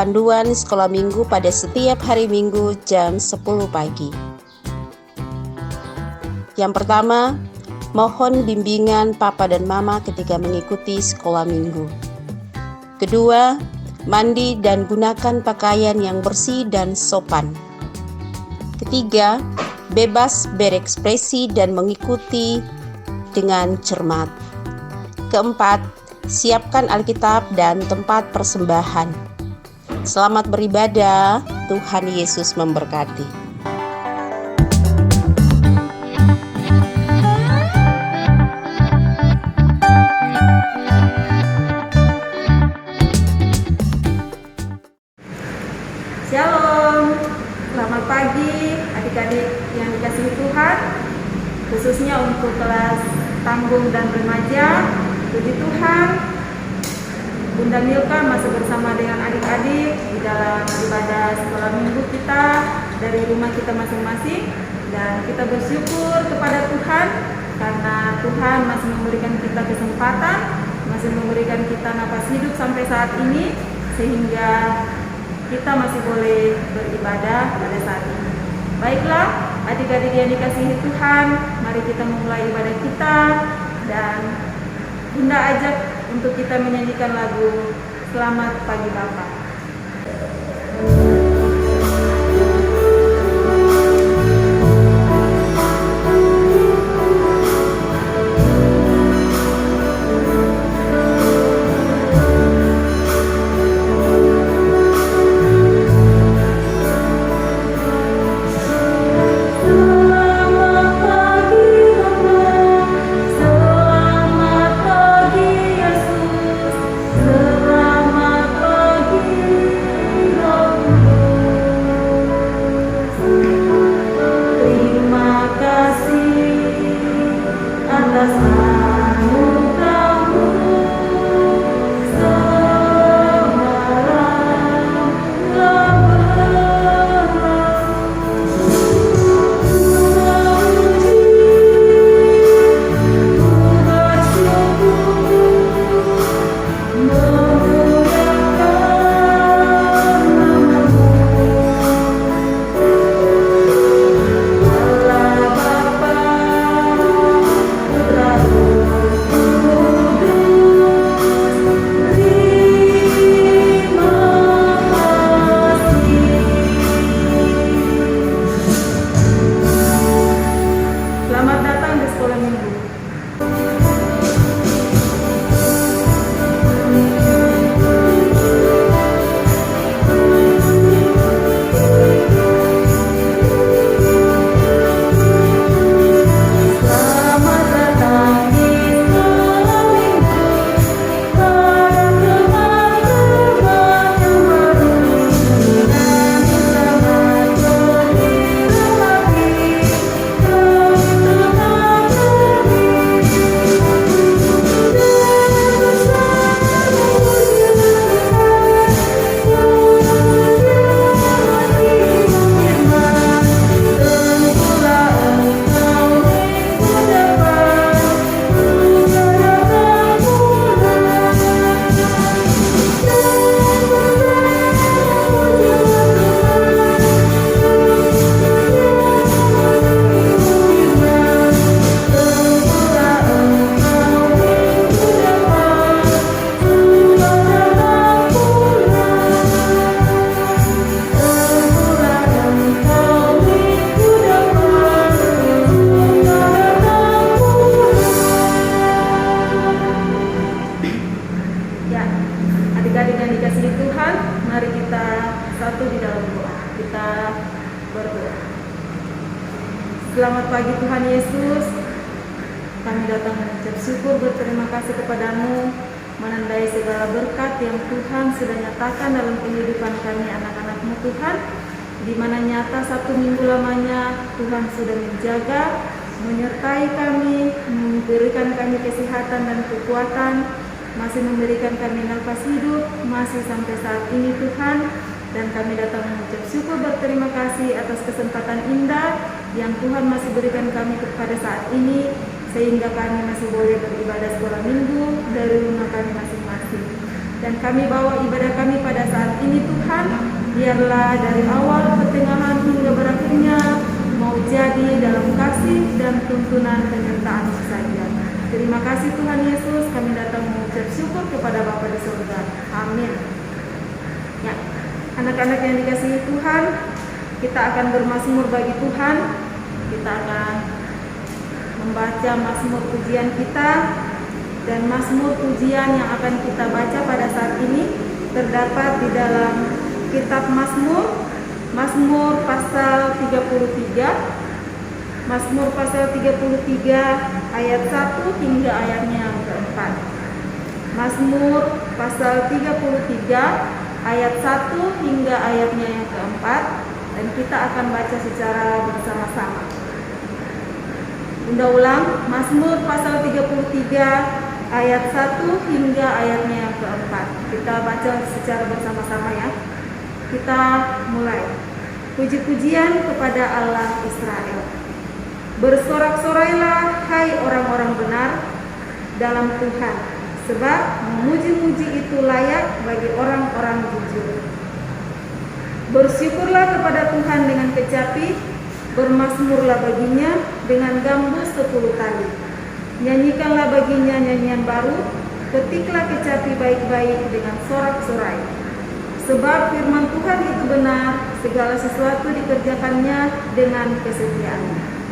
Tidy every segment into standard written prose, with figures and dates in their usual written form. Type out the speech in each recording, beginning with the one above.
panduan sekolah minggu pada setiap hari Minggu jam 10 pagi. Yang pertama, mohon bimbingan Papa dan Mama ketika mengikuti sekolah minggu. Kedua, mandi dan gunakan pakaian yang bersih dan sopan. Ketiga, bebas berekspresi dan mengikuti dengan cermat. Keempat, siapkan Alkitab dan tempat persembahan. Selamat beribadah, Tuhan Yesus memberkati. Shalom, selamat pagi adik-adik yang dikasihi Tuhan, khususnya untuk kelas tanggung dan remaja. Puji Tuhan, Bunda Milka masih bersama dengan adik-adik di dalam ibadah sekolah minggu kita dari rumah kita masing-masing, dan kita bersyukur kepada Tuhan karena Tuhan masih memberikan kita kesempatan, masih memberikan kita napas hidup sampai saat ini, sehingga kita masih boleh beribadah pada saat ini. Baiklah, adik-adik yang dikasihi Tuhan, mari kita memulai ibadah kita, dan Bunda ajak untuk kita menyanyikan lagu Selamat Pagi Bapa. Selamat pagi Tuhan Yesus. Kami datang mengucap syukur, berterima kasih kepadamu, menandai segala berkat yang Tuhan sudah nyatakan dalam kehidupan kami anak-anak-Mu Tuhan, di mana nyata satu minggu lamanya Tuhan sudah menjaga, menyertai kami, memberikan kami kesehatan dan kekuatan, masih memberikan kami nafas hidup, masih sampai saat ini Tuhan. Dan kami datang mengucap syukur, berterima kasih atas kesempatan indah yang Tuhan masih berikan kami kepada saat ini, sehingga kami masih boleh beribadah sekolah minggu dari rumah kami masing-masing. Dan kami bawa ibadah kami pada saat ini Tuhan, biarlah dari awal, pertengahan hingga berakhirnya mau jadi dalam kasih dan tuntunan penyertaan saja. Terima kasih Tuhan Yesus, kami datang mengucap syukur kepada Bapa di surga. Amin. Ya, anak-anak yang dikasihi Tuhan, kita akan bermazmur bagi Tuhan. Kita akan membaca mazmur pujian kita. Dan mazmur pujian yang akan kita baca pada saat ini terdapat di dalam kitab Mazmur, Mazmur pasal 33, Mazmur pasal 33 ayat 1 hingga ayatnya yang keempat. Mazmur pasal 33 ayat 1 hingga ayatnya yang keempat, dan kita akan baca secara bersama-sama. Bunda ulang, Mazmur pasal 33 ayat 1 hingga ayatnya yang keempat. Kita baca secara bersama-sama ya. Kita mulai. Puji-pujian kepada Allah Israel. Bersorak-sorailah hai orang-orang benar dalam Tuhan, sebab memuji-muji itu layak bagi orang-orang jujur. Bersyukurlah kepada Tuhan dengan kecapi, bermazmurlah baginya dengan gambus 10 tali. Nyanyikanlah baginya nyanyian baru, ketiklah kecapi baik-baik dengan sorak-sorai. Sebab firman Tuhan itu benar, segala sesuatu dikerjakannya dengan kesetiaan.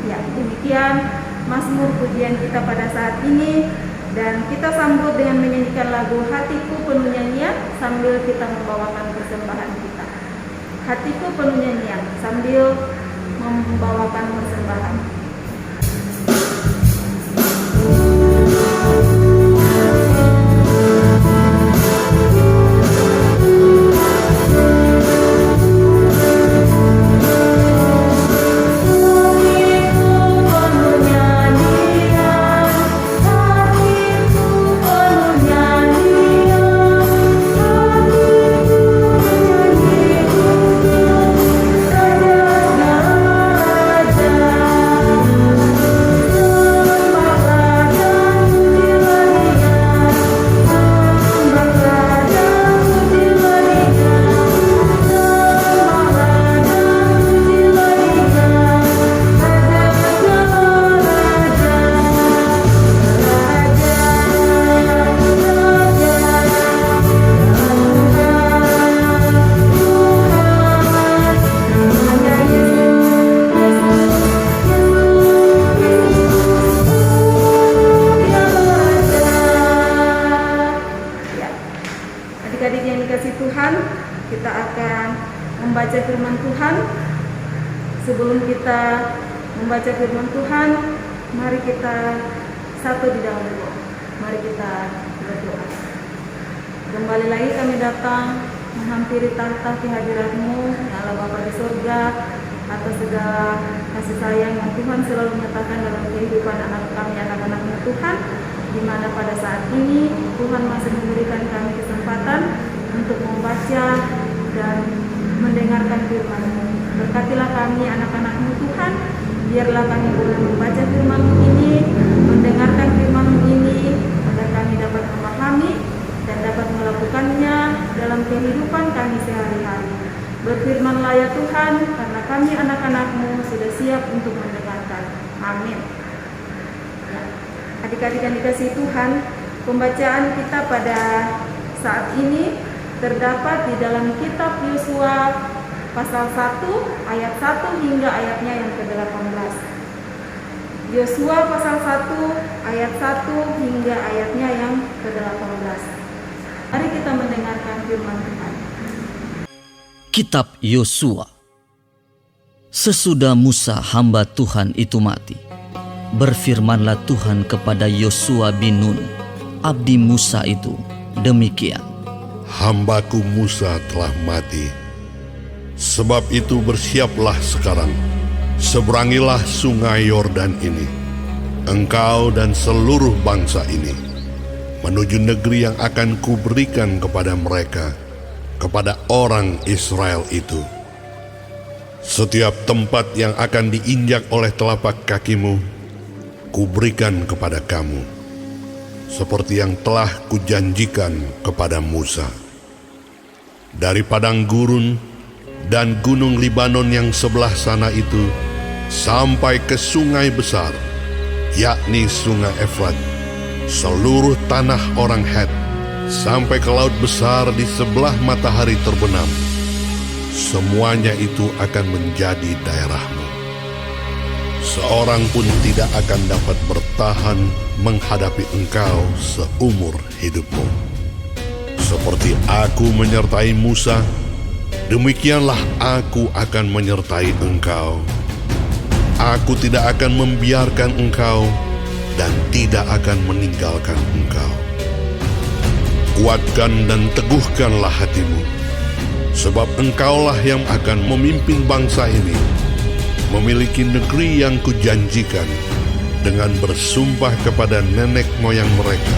Ya, demikian mazmur pujian kita pada saat ini, dan kita sambut dengan menyanyikan lagu Hatiku Penuh Nyanyian sambil kita membawakan persembahan kita. Hatiku penuh nyanyian sambil membawakan persembahan. Adik-adik yang dikasih Tuhan, kita akan membaca firman Tuhan. Sebelum kita membaca firman Tuhan, mari kita satu di dalam doa. Mari kita berdoa. Kembali lagi kami datang menghampiri tahta kehadirat-Mu, ya Allah Bapa di surga, atas segala kasih sayang yang Tuhan selalu menyatakan dalam kehidupan anak kami, anak-anak-Mu Tuhan, di mana pada saat ini Tuhan masih memberikan kami kesempatan untuk membaca dan mendengarkan firman-Mu. Berkatilah kami anak-anak-Mu Tuhan, biarlah kami boleh membaca firman-Mu ini, mendengarkan firman-Mu ini, agar kami dapat memahami dan dapat melakukannya dalam kehidupan kami sehari-hari. Berfirmanlah ya Tuhan, karena kami anak-anak-Mu sudah siap untuk mendengarkan. Amin. Ya. Adik-adik yang dikasihi Tuhan, pembacaan kita pada saat ini terdapat di dalam kitab Yosua pasal 1 ayat 1 hingga ayatnya yang ke-18. Yosua pasal 1 ayat 1 hingga ayatnya yang ke-18. Mari kita mendengarkan firman Tuhan. Kitab Yosua. Sesudah Musa hamba Tuhan itu mati, berfirmanlah Tuhan kepada Yosua bin Nun, abdi Musa itu, demikian. Hambaku Musa telah mati. Sebab itu bersiaplah sekarang, seberangilah sungai Yordan ini, engkau dan seluruh bangsa ini, menuju negeri yang akan kuberikan kepada mereka, kepada orang Israel itu. Setiap tempat yang akan diinjak oleh telapak kakimu, kuberikan kepada kamu. seperti yang telah kujanjikan kepada Musa. Dari padang gurun dan gunung Libanon yang sebelah sana itu, sampai ke sungai besar, yakni sungai Efrat, seluruh tanah orang Het, sampai ke laut besar di sebelah matahari terbenam, semuanya itu akan menjadi daerahmu. Seorang pun tidak akan dapat bertahan menghadapi engkau seumur hidupmu. Seperti aku menyertai Musa, demikianlah aku akan menyertai engkau. Aku tidak akan membiarkan engkau dan tidak akan meninggalkan engkau. Kuatkan dan teguhkanlah hatimu, sebab engkaulah yang akan memimpin bangsa ini memiliki negeri yang kujanjikan dengan bersumpah kepada nenek moyang mereka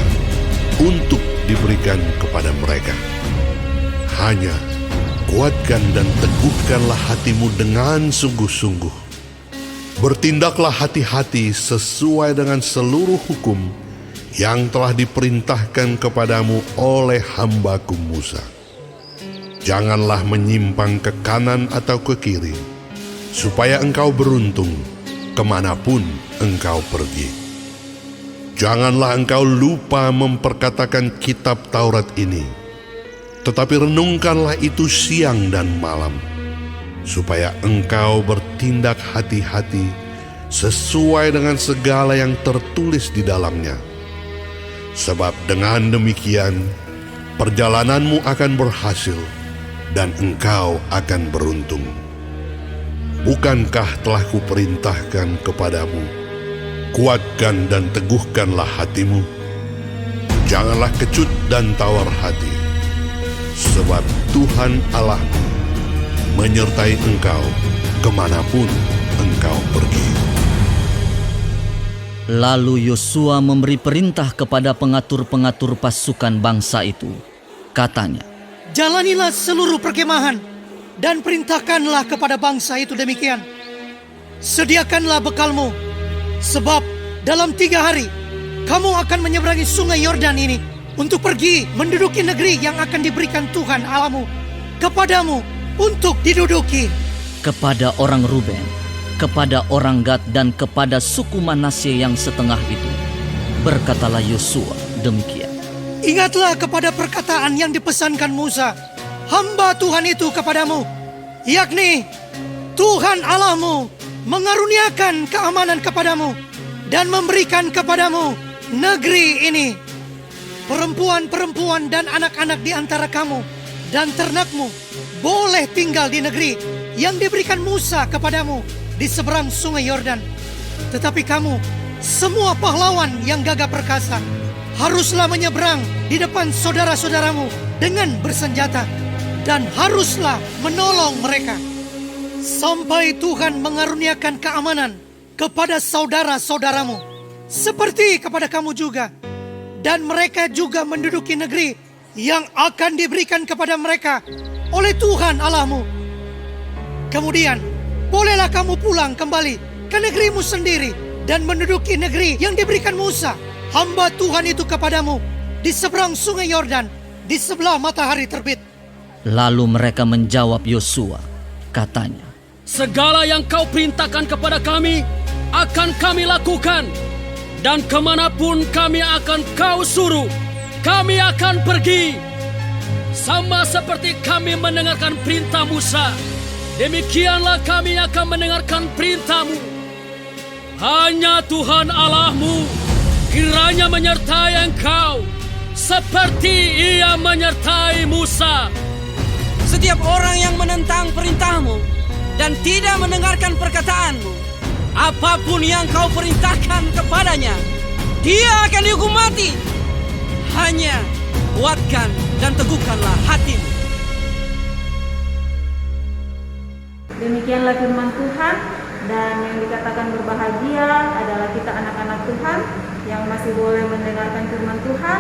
untuk diberikan kepada mereka. Hanya kuatkan dan teguhkanlah hatimu dengan sungguh-sungguh. Bertindaklah hati-hati sesuai dengan seluruh hukum yang telah diperintahkan kepadamu oleh hambaku Musa. Janganlah menyimpang ke kanan atau ke kiri, supaya engkau beruntung kemanapun engkau pergi. Janganlah engkau lupa memperkatakan kitab Taurat ini, tetapi renungkanlah itu siang dan malam, supaya engkau bertindak hati-hati sesuai dengan segala yang tertulis di dalamnya. Sebab dengan demikian, perjalananmu akan berhasil dan engkau akan beruntung. Bukankah telah kuperintahkan kepadamu, kuatkan dan teguhkanlah hatimu? Janganlah kecut dan tawar hati, sebab Tuhan Allahmu menyertai engkau kemanapun engkau pergi. Lalu Yosua memberi perintah kepada pengatur-pengatur pasukan bangsa itu. Katanya, "Jalanilah seluruh perkemahan dan perintahkanlah kepada bangsa itu demikian. Sediakanlah bekalmu, sebab dalam 3 hari kamu akan menyeberangi sungai Yordan ini untuk pergi menduduki negeri yang akan diberikan Tuhan Allahmu kepadamu untuk diduduki." kepada orang Ruben, kepada orang Gad, dan kepada suku Manasye yang setengah itu, berkatalah Yosua demikian. "Ingatlah kepada perkataan yang dipesankan Musa, hamba Tuhan itu kepadamu, yakni Tuhan Allahmu mengaruniakan keamanan kepadamu dan memberikan kepadamu negeri ini. Perempuan-perempuan dan anak-anak di antara kamu dan ternakmu boleh tinggal di negeri yang diberikan Musa kepadamu di seberang sungai Yordan. Tetapi kamu, semua pahlawan yang gagah perkasa, haruslah menyeberang di depan saudara-saudaramu dengan bersenjata, dan haruslah menolong mereka, sampai Tuhan mengaruniakan keamanan kepada saudara-saudaramu, seperti kepada kamu juga. Dan mereka juga menduduki negeri yang akan diberikan kepada mereka oleh Tuhan Allahmu. Kemudian, bolehlah kamu pulang kembali ke negerimu sendiri dan menduduki negeri yang diberikan Musa, hamba Tuhan itu kepadamu, di seberang sungai Yordan, di sebelah matahari terbit." Lalu mereka menjawab Yosua, katanya, "Segala yang kau perintahkan kepada kami akan kami lakukan, dan kemanapun kami akan kau suruh, kami akan pergi. Sama seperti kami mendengarkan perintah Musa, demikianlah kami akan mendengarkan perintahmu. Hanya Tuhan Allahmu kiranya menyertai engkau, seperti Ia menyertai Musa." Setiap orang yang menentang perintahmu dan tidak mendengarkan perkataanmu, apapun yang kau perintahkan kepadanya, dia akan dihukum mati. Hanya kuatkan dan teguhkanlah hatimu. Demikianlah firman Tuhan, dan yang dikatakan berbahagia adalah kita anak-anak Tuhan yang masih boleh mendengarkan firman Tuhan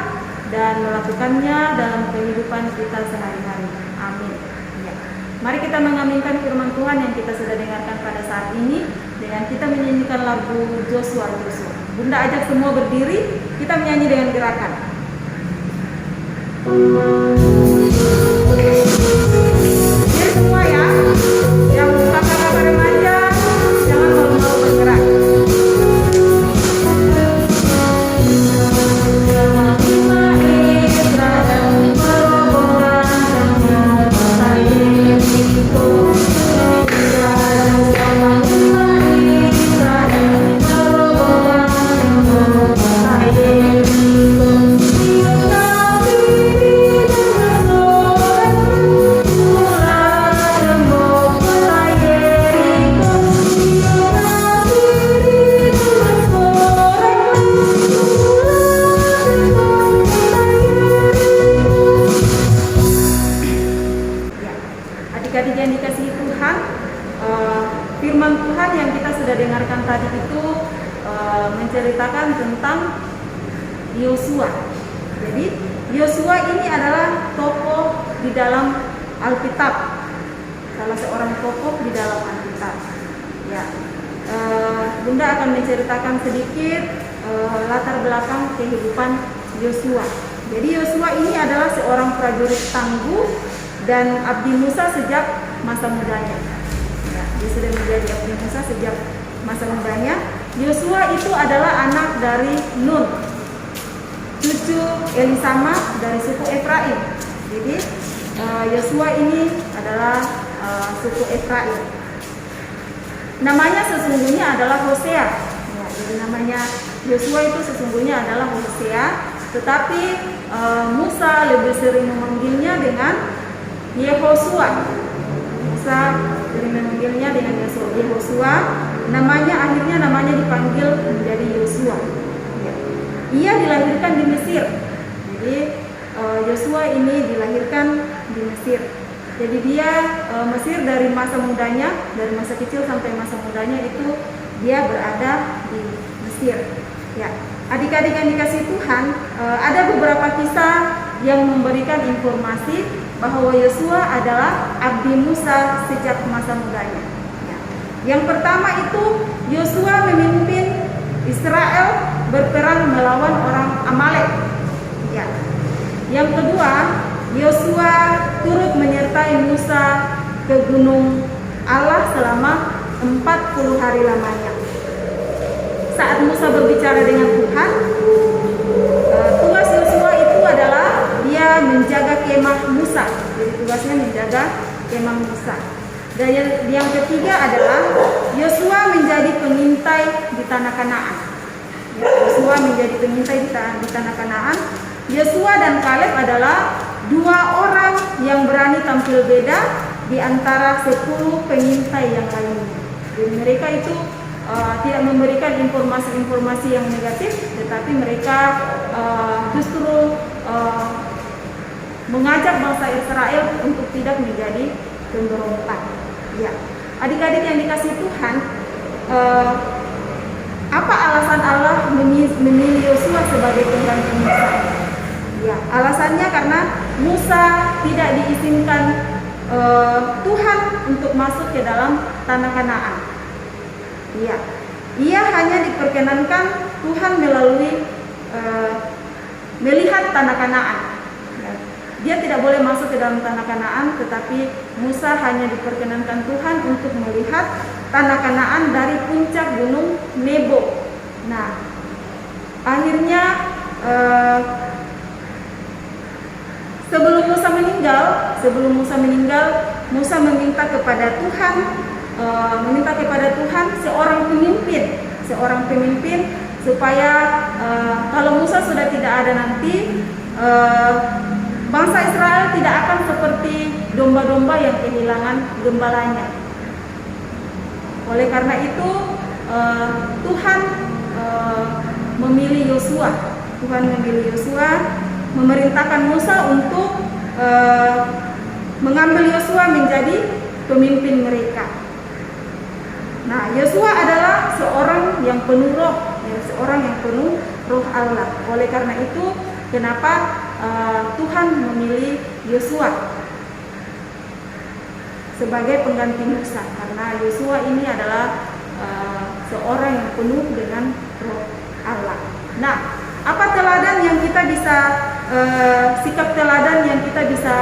dan melakukannya dalam kehidupan kita sehari-hari. Amin. Ya. Mari kita mengaminkan firman Tuhan yang kita sudah dengarkan pada saat ini dengan kita menyanyikan lagu Joshua. Bunda ajak semua berdiri, kita menyanyi dengan gerakan. Berdiri semua ya. Yang kakak-kakak remaja jangan malu-malu bergerak. Adik-adik yang dikasihi Tuhan, firman Tuhan yang kita sudah dengarkan tadi itu menceritakan tentang Yosua. Jadi Yosua ini adalah tokoh di dalam Alkitab, salah seorang tokoh di dalam Alkitab. Ya, Bunda akan menceritakan sedikit latar belakang kehidupan Yosua. Jadi Yosua ini adalah seorang prajurit tangguh dan abdi Musa sejak masa mudanya. Ya, dia sudah menjadi abdi Musa sejak masa mudanya. Yosua itu adalah anak dari Nun, cucu Elisama dari suku Efraim. Jadi Yosua ini adalah suku Efraim. Namanya sesungguhnya adalah Hosea. Ya, jadi namanya Yosua itu sesungguhnya adalah Hosea, tetapi Musa lebih sering memanggilnya dengan Yehosua. Musa sering memanggilnya dengan Yehosua. Akhirnya namanya dipanggil menjadi Yosua. Ya. Ia dilahirkan di Mesir. Jadi Yosua ini dilahirkan di Mesir. Jadi dia Mesir dari masa mudanya, dari masa kecil sampai masa mudanya itu dia berada di Mesir. Ya, adik-adik yang dikasihi Tuhan, ada beberapa kisah yang memberikan informasi bahwa Yosua adalah abdi Musa sejak masa mudanya. Ya. Yang pertama itu Yosua memimpin Israel berperang melawan orang Amalek. Ya. Yang kedua, Yosua turut menyertai Musa ke gunung Allah selama 40 hari lamanya. Saat Musa berbicara dengan Tuhan, tugas Yosua itu adalah dia menjaga kemah Musa. Jadi tugasnya menjaga kemah Musa. Dan yang ketiga adalah Yosua menjadi pengintai di tanah Kanaan. Yosua menjadi pengintai di tanah Kanaan. Yosua dan Kaleb adalah dua orang yang berani tampil beda di antara 10 pengintai yang lainnya. Jadi mereka itu tidak memberikan informasi-informasi yang negatif, tetapi mereka justru mengajak bangsa Israel untuk tidak menjadi pemberontak. Ya, adik-adik yang dikasihi Tuhan, apa alasan Allah memilih Yosua sebagai pengganti Musa? Ya, alasannya karena Musa tidak diizinkan Tuhan untuk masuk ke dalam tanah Kanaan. Ya, ia hanya diperkenankan Tuhan melalui melihat tanah Kanaan. Ya, dia tidak boleh masuk ke dalam tanah Kanaan, tetapi Musa hanya diperkenankan Tuhan untuk melihat tanah Kanaan dari puncak gunung Nebo. Nah, akhirnya sebelum Musa meninggal, Musa meminta kepada Tuhan seorang pemimpin supaya kalau Musa sudah tidak ada nanti, bangsa Israel tidak akan seperti domba-domba yang kehilangan gembalanya. Oleh karena itu Tuhan memilih Yosua. Memerintahkan Musa untuk mengambil Yosua menjadi pemimpin mereka. Nah, Yosua adalah seorang yang penuh roh, roh Allah. Oleh karena itu, kenapa Tuhan memilih Yosua sebagai pengganti Musa? Karena Yosua ini adalah seorang yang penuh dengan roh Allah. Nah, apa teladan yang kita bisa sikap teladan yang kita bisa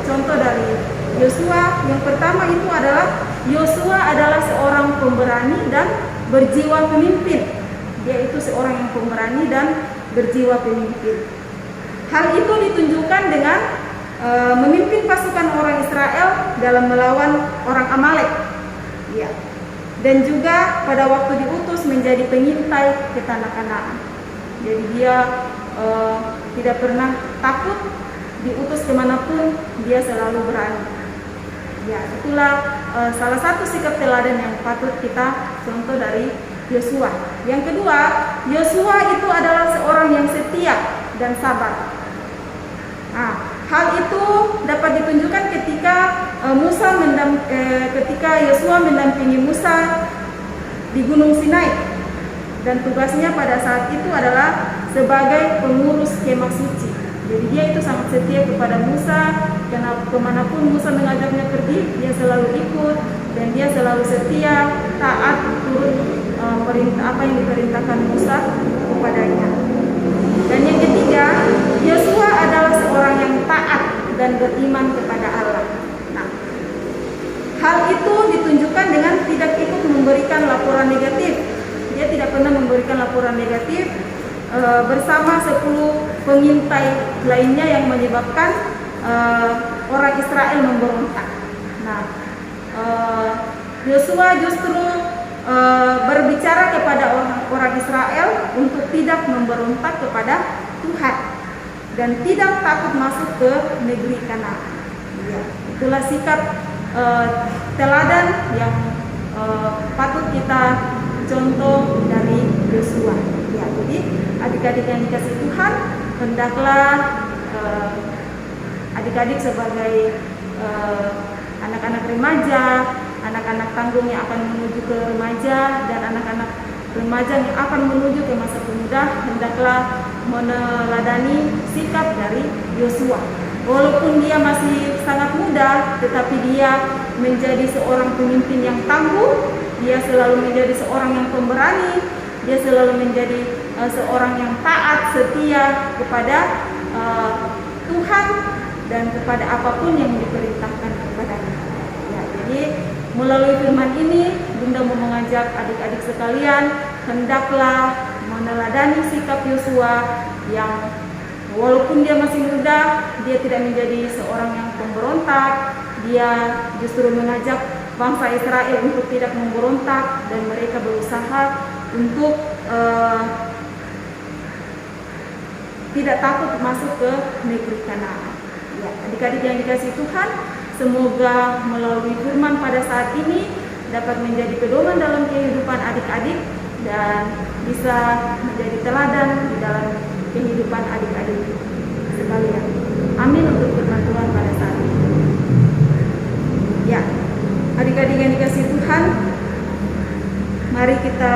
contoh dari Yosua? Yang pertama itu adalah Yosua adalah seorang pemberani dan berjiwa pemimpin. Dia itu seorang yang pemberani dan berjiwa pemimpin. Hal itu ditunjukkan dengan memimpin pasukan orang Israel dalam melawan orang Amalek. Ya. Dan juga pada waktu diutus menjadi pengintai ke tanah Kanaan. Jadi dia tidak pernah takut, diutus kemanapun dia selalu berani. Ya, itulah salah satu sikap teladan yang patut kita contoh dari Yosua. Yang kedua, Yosua itu adalah seorang yang setia dan sabar. Nah, hal itu dapat ditunjukkan ketika ketika Yosua mendampingi Musa di Gunung Sinai, dan tugasnya pada saat itu adalah sebagai pengurus kemah suci. Jadi dia itu sangat setia kepada Musa, kemanapun Musa mengajaknya pergi, dia selalu ikut, dan dia selalu setia, taat, turut apa yang diperintahkan Musa kepadanya. Dan yang ketiga, Yosua adalah seorang yang taat dan beriman kepada Allah. Nah, hal itu ditunjukkan dengan tidak ikut memberikan laporan negatif. Dia tidak pernah memberikan laporan negatif bersama 10 pengintai lainnya yang menyebabkan orang Israel memberontak. Nah, Yosua justru berbicara kepada orang Israel untuk tidak memberontak kepada Tuhan dan tidak takut masuk ke negeri Kanaan. Ya, itulah sikap teladan yang patut kita contoh dari Yosua. Ya, jadi adik-adik yang dikasih Tuhan, hendaklah adik-adik sebagai anak-anak remaja, anak-anak tanggung yang akan menuju ke remaja, dan anak-anak remaja yang akan menuju ke masa pemuda, hendaklah meneladani sikap dari Yosua. Walaupun dia masih sangat muda, tetapi dia menjadi seorang pemimpin yang tangguh. Dia selalu menjadi seorang yang pemberani. Dia selalu menjadi seorang yang taat, setia kepada Tuhan dan kepada apapun yang diperintahkan kepadanya. Ya, jadi melalui firman ini, Bunda mau mengajak adik-adik sekalian, hendaklah meneladani sikap Yosua yang walaupun dia masih muda, dia tidak menjadi seorang yang pemberontak. Dia justru mengajak bangsa Israel untuk tidak memberontak, dan mereka berusaha untuk tidak takut masuk ke negeri Kanaan. Ya, adik-adik yang dikasihi Tuhan, semoga melalui firman pada saat ini dapat menjadi pedoman dalam kehidupan adik-adik dan bisa menjadi teladan di dalam kehidupan adik-adik sekalian. Amin untuk firman Tuhan pada saat ini. Ya, adik-adik yang dikasihi Tuhan, mari kita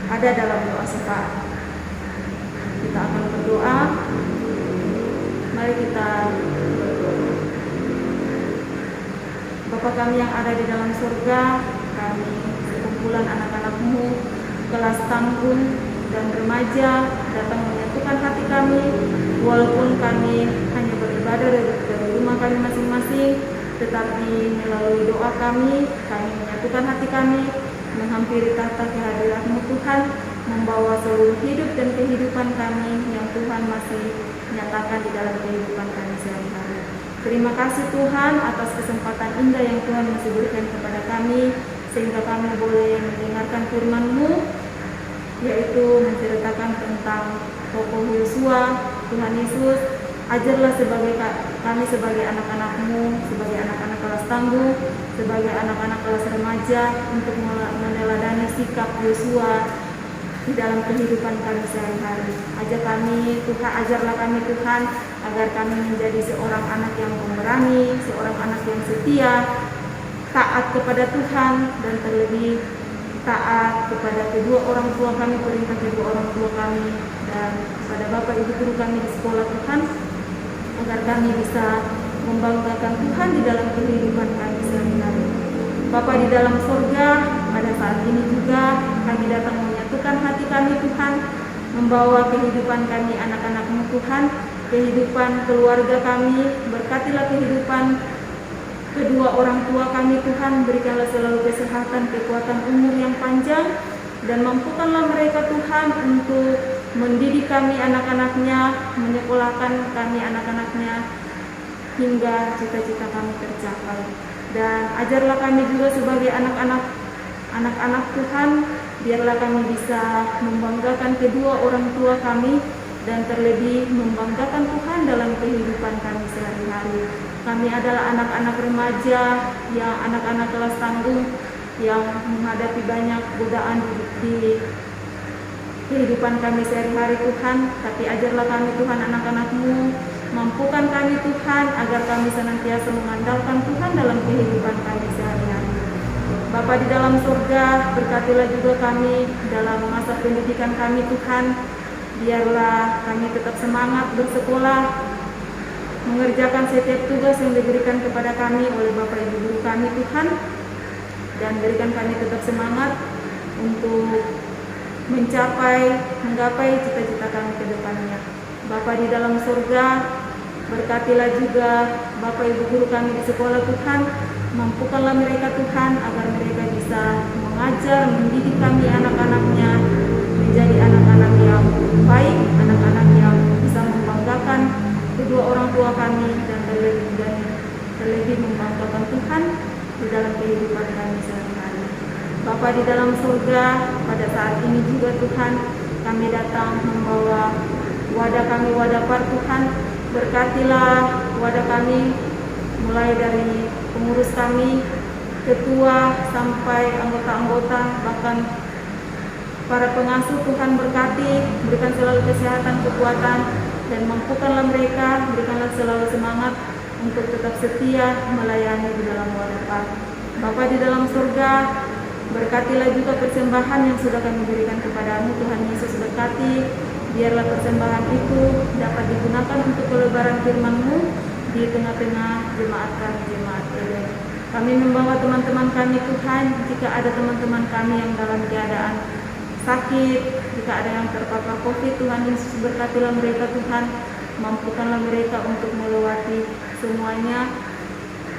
ada dalam doa syafaat. Kita akan berdoa. Mari kita berdoa. Bapa kami yang ada di dalam surga, kami sekumpulan anak-anak-Mu, kelas tanggung dan remaja, datang menyatukan hati kami, walaupun kami hanya beribadah dari rumah kami masing-masing, tetapi melalui doa kami menyatukan hati kami, menghampiri tahta kehadirat-Mu Tuhan, membawa seluruh hidup dan kehidupan kami yang Tuhan masih nyatakan di dalam kehidupan kami sehari-hari. Terima kasih Tuhan atas kesempatan indah yang Tuhan masih berikan kepada kami, sehingga kami boleh mendengarkan firman-Mu, yaitu menceritakan tentang tokoh Yosua. Tuhan Yesus, ajarlah kami sebagai anak-anak-Mu, sebagai anak-anak kelas tangguh, sebagai anak-anak kelas remaja, untuk meneladani sikap Yosua di dalam kehidupan kami sehari-hari. Ajarlah kami Tuhan, agar kami menjadi seorang anak yang pemberani, seorang anak yang setia, taat kepada Tuhan, dan terlebih taat kepada kedua orang tua kami, perintah kedua orang tua kami, dan kepada Bapak Ibu guru kami di sekolah Tuhan, agar kami bisa membanggakan Tuhan di dalam kehidupan kami sehari-hari. Bapa di dalam surga, pada saat ini juga kami datang menyatukan hati kami Tuhan, membawa kehidupan kami anak-anak-Mu Tuhan, kehidupan keluarga kami, berkatilah kehidupan kedua orang tua kami Tuhan, berikanlah selalu kesehatan, kekuatan umur yang panjang, dan mampukanlah mereka Tuhan untuk mendidik kami anak-anaknya, menyekolahkan kami anak-anaknya hingga cita-cita kami tercapai. Dan ajarlah kami juga sebagai anak-anak Tuhan, biarlah kami bisa membanggakan kedua orang tua kami dan terlebih membanggakan Tuhan dalam kehidupan kami sehari-hari. Kami adalah anak-anak remaja, yang anak-anak kelas tanggung yang menghadapi banyak godaan di kehidupan kami sehari-hari Tuhan. Tapi ajarlah kami Tuhan anak-anak-Mu, mampukan kami Tuhan agar kami senantiasa mengandalkan Tuhan dalam kehidupan kami sehari-hari. Bapa di dalam surga, berkatilah juga kami dalam masa pendidikan kami Tuhan. Biarlah kami tetap semangat bersekolah, mengerjakan setiap tugas yang diberikan kepada kami oleh Bapak Ibu guru kami Tuhan, dan berikan kami tetap semangat untuk menggapai cita-cita kami ke depannya. Bapa di dalam surga, berkatilah juga Bapak Ibu guru kami di sekolah Tuhan, mampukanlah mereka Tuhan agar mereka bisa mengajar, mendidik kami anak-anaknya menjadi anak-anak yang baik, anak-anak yang bisa membanggakan kedua orang tua kami dan terlebih membanggakan Tuhan di dalam kehidupan kami sehari-hari. Bapa di dalam surga, pada saat ini juga Tuhan, kami datang membawa wadah kami, wadah par Tuhan. Berkatilah wadah kami, mulai dari pengurus kami, ketua sampai anggota-anggota, bahkan para pengasuh Tuhan berkati, berikan selalu kesehatan, kekuatan, dan mampukanlah mereka, berikanlah selalu semangat untuk tetap setia melayani di dalam wadah par. Bapa di dalam surga, berkatilah juga persembahan yang sudah kami berikan kepadamu Tuhan Yesus, berkati, biarlah persembahan itu dapat digunakan untuk pelebaran firman-Mu di tengah-tengah jemaat kami, jemaat Eden. Kami membawa teman-teman kami Tuhan, jika ada teman-teman kami yang dalam keadaan sakit, jika ada yang terpapar COVID, Tuhan Yesus berkatilah mereka Tuhan, mampukanlah mereka untuk melewati semuanya,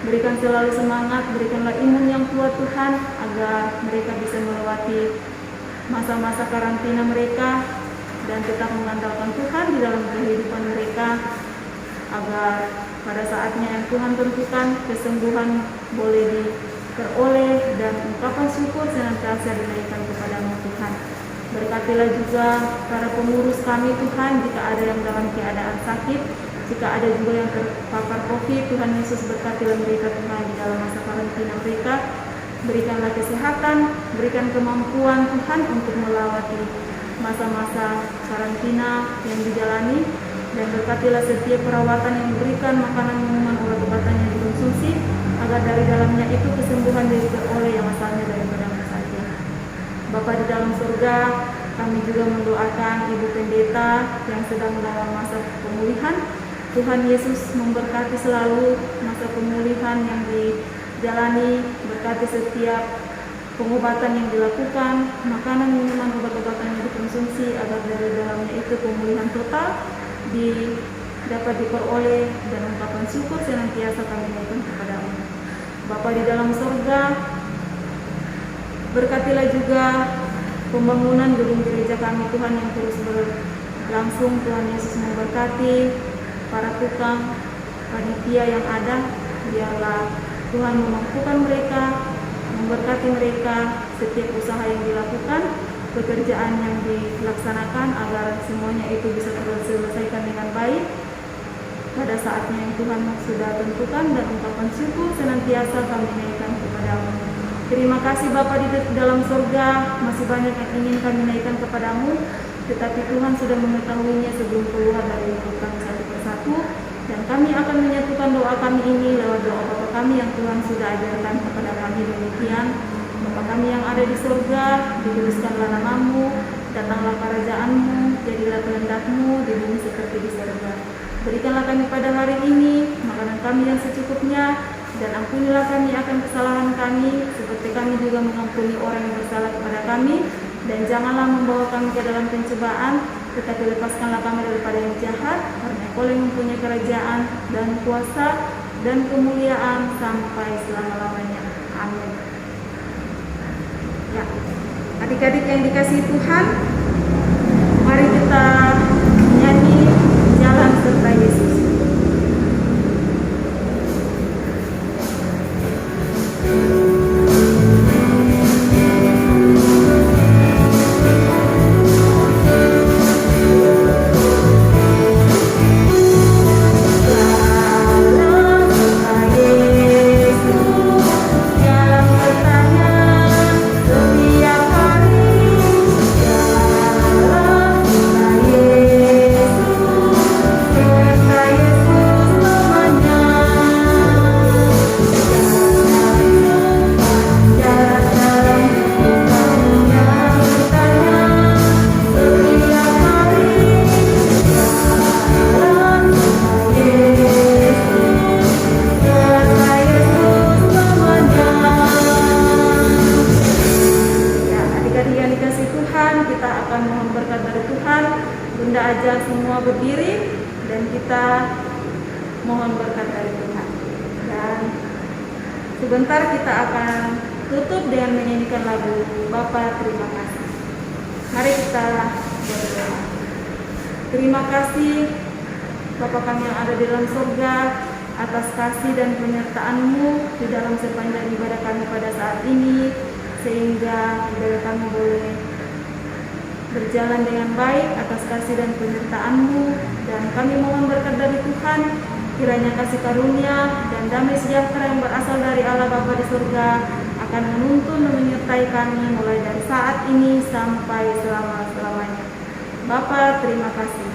berikan selalu semangat, berikanlah imun yang kuat Tuhan, agar mereka bisa melewati masa-masa karantina mereka, dan tetap mengandalkan Tuhan di dalam kehidupan mereka, agar pada saatnya yang Tuhan tentukan, kesembuhan boleh diperoleh dan ungkapan syukur senantiasa dinaikkan kepadamu Tuhan. Berkatilah juga para pengurus kami Tuhan, jika ada yang dalam keadaan sakit, jika ada juga yang terpapar COVID, Tuhan Yesus berkatilah mereka Tuhan di dalam masa karantina mereka. Berikanlah kesehatan, berikan kemampuan Tuhan untuk melewati masa-masa karantina yang dijalani, dan berkatilah setiap perawatan yang diberikan, makanan, minuman, obat-obatan yang dikonsumsi, agar dari dalamnya itu kesembuhan diperoleh yang asalnya daripada-Mu saja. Bapa di dalam surga, kami juga mendoakan Ibu Pendeta yang sedang dalam masa pemulihan. Tuhan Yesus memberkati selalu masa pemulihan yang dijalani, berkati setiap pengobatan yang dilakukan, makanan, minuman, obat-obatan yang dikonsumsi, agar dari dalamnya itu pemulihan total dapat diperoleh, dan ungkapan syukur senantiasa kami naikkan kepadamu. Bapa di dalam surga, berkatilah juga pembangunan gedung gereja kami Tuhan yang terus berlangsung. Tuhan Yesus memberkati para tukang panitia yang ada, biarlah Tuhan memampukan mereka, memberkati mereka setiap usaha yang dilakukan, pekerjaan yang dilaksanakan, agar semuanya itu bisa terselesaikan dengan baik pada saatnya yang Tuhan sudah tentukan, dan ungkapan syukur senantiasa kami naikkan kepadamu. Terima kasih Bapa di dalam surga, masih banyak yang ingin kami naikkan kepadamu, tetapi Tuhan sudah mengetahuinya sebelum keluar dari mulut kami satu persatu, dan kami akan menyatukan doa kami ini lewat doa Bapa kami yang Tuhan sudah ajarkan kepada kami demikian. Bapa kami yang ada di surga, dikuduskanlah nama-Mu, datanglah kerajaan-Mu, jadilah kehendak-Mu di bumi seperti di surga. Berikanlah kami pada hari ini makanan kami yang secukupnya, dan ampunilah kami akan kesalahan kami, seperti kami juga mengampuni orang yang bersalah kepada kami. Dan janganlah membawa kami ke dalam pencobaan, tetapi lepaskanlah kami daripada yang jahat, karena Engkau yang mempunyai kerajaan dan kuasa dan kemuliaan sampai selama-lamanya. Amin. Ya, adik-adik yang dikasihi Tuhan, mari kita nyanyi Jalan Serta Yesus. Bunda ajak semua berdiri dan kita mohon berkat dari Tuhan. Dan sebentar kita akan tutup dengan menyanyikan lagu Bapa Terima Kasih. Mari kita berdoa. Terima kasih Bapa kami yang ada di dalam surga atas kasih dan penyertaan-Mu di dalam sepanjang ibadah kami pada saat ini, sehingga ibadah kami boleh berjalan dengan baik atas kasih dan penyertaan-Mu. Dan kami mohon berkat dari Tuhan, kiranya kasih karunia dan damai sejahtera yang berasal dari Allah Bapa di surga akan menuntun dan menyertai kami mulai dari saat ini sampai selama-lamanya. Bapa, terima kasih.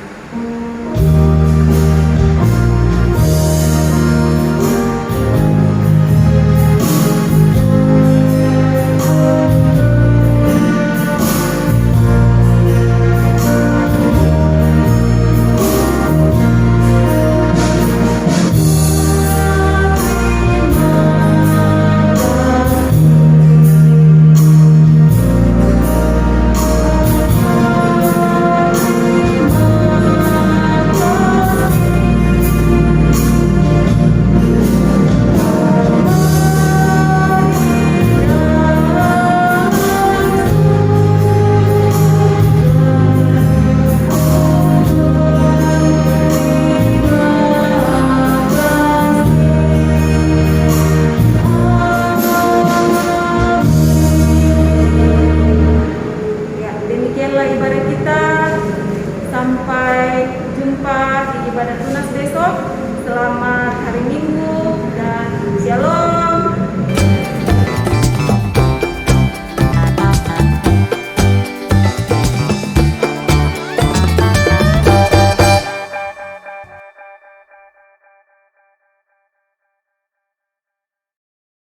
Sampai jumpa di ibadah tunas besok. Selamat hari Minggu.